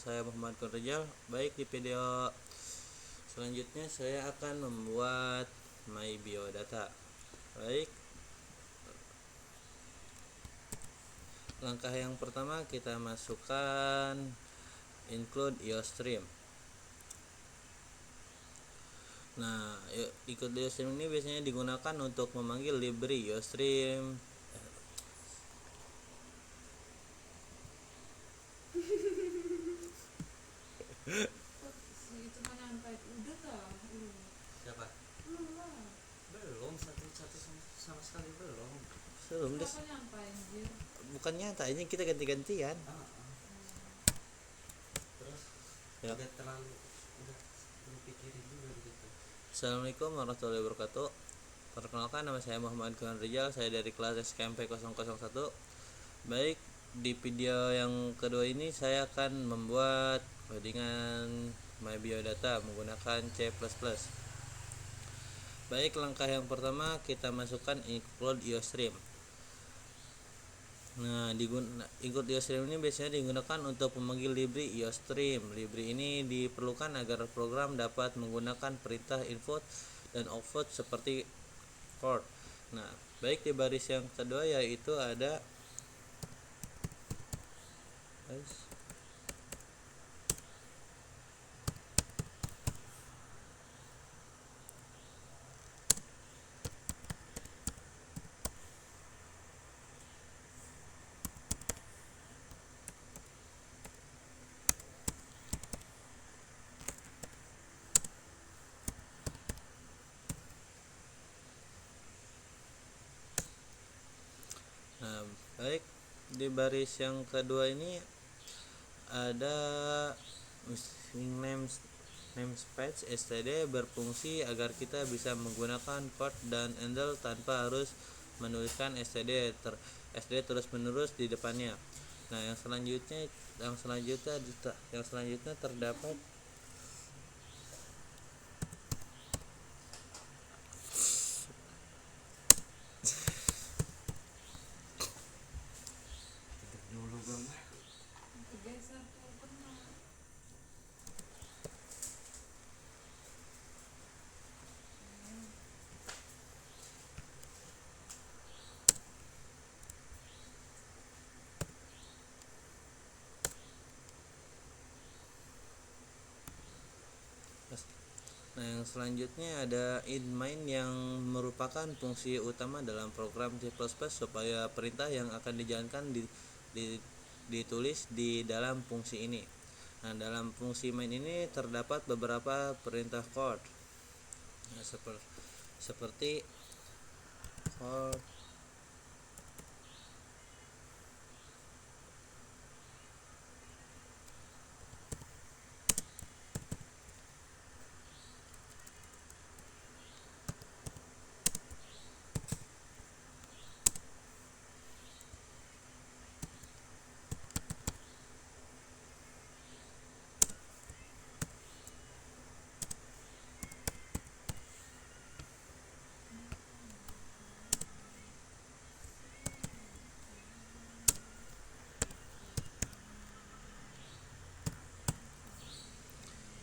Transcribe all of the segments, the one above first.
saya Muhammad Rizal. Baik, di video selanjutnya saya akan membuat my biodata. Baik, langkah yang pertama kita masukkan include iostream. Nah, include iostream ini biasanya digunakan untuk memanggil library iostream. Itu mana sampai udah tah? Siapa? Belum satu sama sekali belum. Belum deh. Kapan nyampe anjir? Bukan nyata, ini kita ganti-gantian. Terus Ya. udah pikirin juga gitu. Assalamualaikum warahmatullahi wabarakatuh. Perkenalkan, nama saya Muhammad Rizal. Saya dari kelas SKMP 001. Baik, di video yang kedua ini saya akan membuat codingan my biodata menggunakan C++. Baik, langkah yang pertama kita masukkan include iostream. Nah, include iostream ini biasanya digunakan untuk memanggil library iostream. Library ini diperlukan agar program dapat menggunakan perintah input dan output seperti chord. Nah, baik, di baris yang kedua yaitu ada Nah, baik, di baris yang kedua ini ada namespace std berfungsi agar kita bisa menggunakan chord dan handle tanpa harus menuliskan std terus menerus di depannya. Nah, yang selanjutnya terdapat Dulu bang. Kegeser tuh kena. Nah, yang selanjutnya ada inMain yang merupakan fungsi utama dalam program C++ supaya perintah yang akan dijalankan ditulis di dalam fungsi ini. Nah, dalam fungsi main ini terdapat beberapa perintah chord. Nah, seperti chord.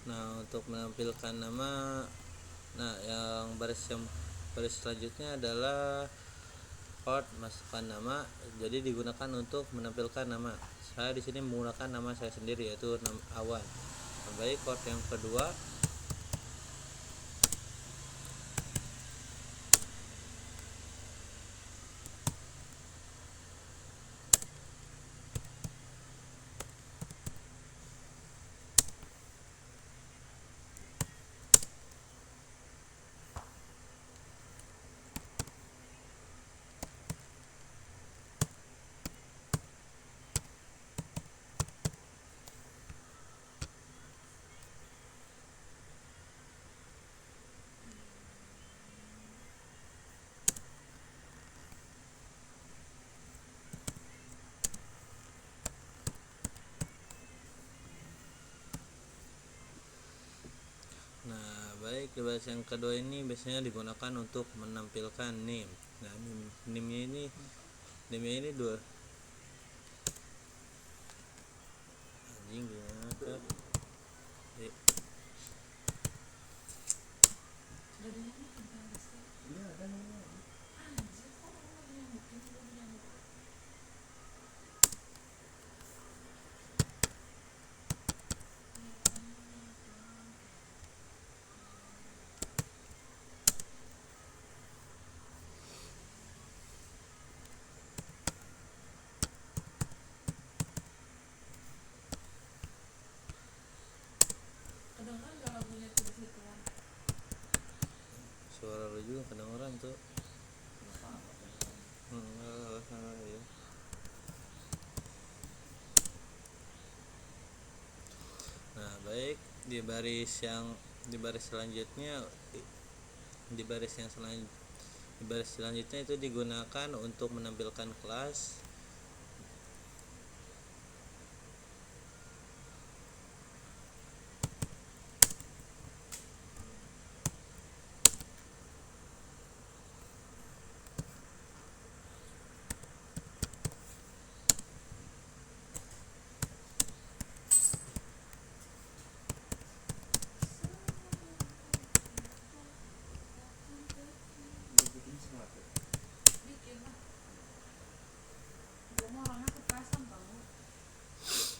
Nah, untuk menampilkan nama, yang baris selanjutnya adalah chord masukkan nama, jadi digunakan untuk menampilkan nama. Saya di sini menggunakan nama saya sendiri yaitu nama Awan. Baik, chord yang kedua Nah, baik, di baris yang kedua ini biasanya digunakan untuk menampilkan name. Nah, name ini dua. anjing gimana eh, Dari mana kita bisa? Iya, dan Anjir, kok orang nyamukin gue nyamuk. Kedengeran gak lagunya tuh di situ kan? suara lu juga kedengeran tuh. sama kan. Ya. Nah baik, di baris selanjutnya di baris yang selanjutnya di baris selanjutnya itu digunakan untuk menampilkan kelas. Dibikin semua tuh. Bikin lah. Gue mau orangnya keprasan tau.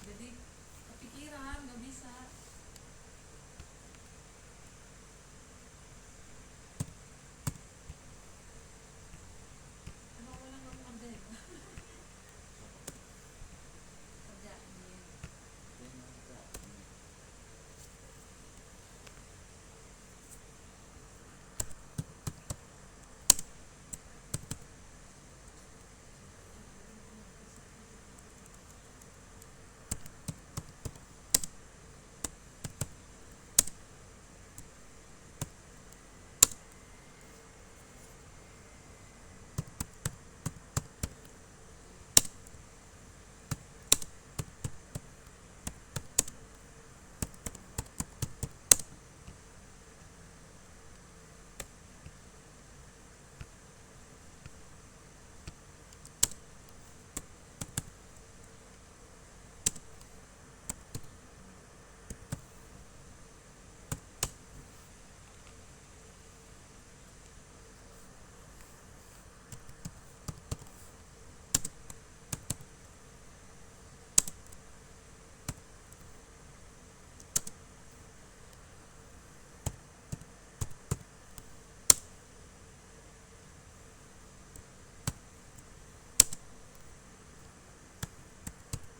Jadi kepikiran gak bisa. Emang orang gak mau kerjain? Kerjain. Dia mangga.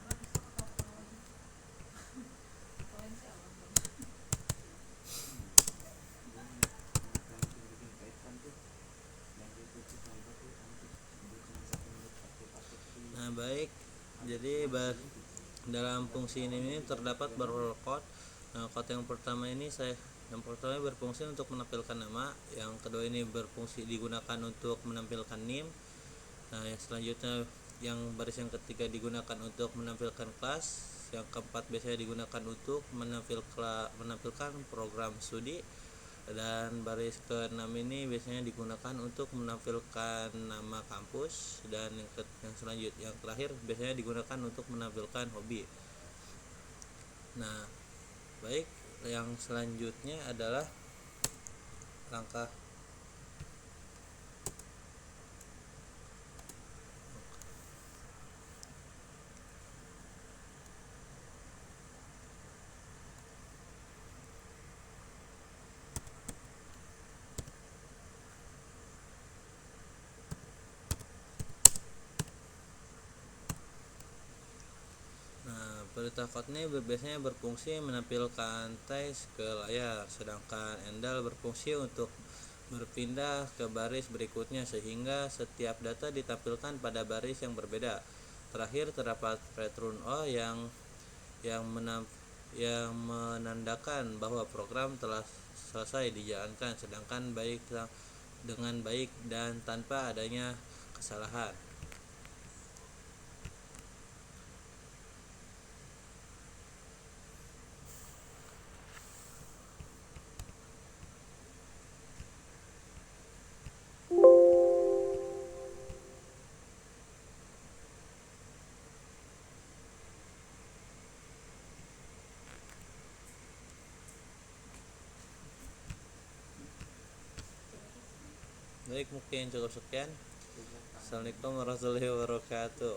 Orang bisa ketawa-ketawa gitu. Kalian sih aman banget. Yang bikin kaitan tuh yang itu tuh contoh tuh anjir dia cuma 1 menit pakai Nah baik, jadi dalam fungsi ini terdapat beberapa chord. Nah, chord yang pertama ini yang pertama berfungsi untuk menampilkan nama, yang kedua ini berfungsi digunakan untuk menampilkan nim. Nah, yang selanjutnya yang baris yang ketiga digunakan untuk menampilkan kelas, yang keempat biasanya digunakan untuk menampilkan program studi, dan baris ke-6 ini biasanya digunakan untuk menampilkan nama kampus, dan yang selanjutnya yang terakhir biasanya digunakan untuk menampilkan hobi. Nah, baik, yang selanjutnya adalah langkah perintah code ini biasanya berfungsi menampilkan teks ke layar, sedangkan endal berfungsi untuk berpindah ke baris berikutnya sehingga setiap data ditampilkan pada baris yang berbeda. Terakhir terdapat return O yang menandakan bahwa program telah selesai dijalankan dengan baik dan tanpa adanya kesalahan. Baik, mungkin cukup sekian. Silakan. Assalamualaikum warahmatullahi wabarakatuh.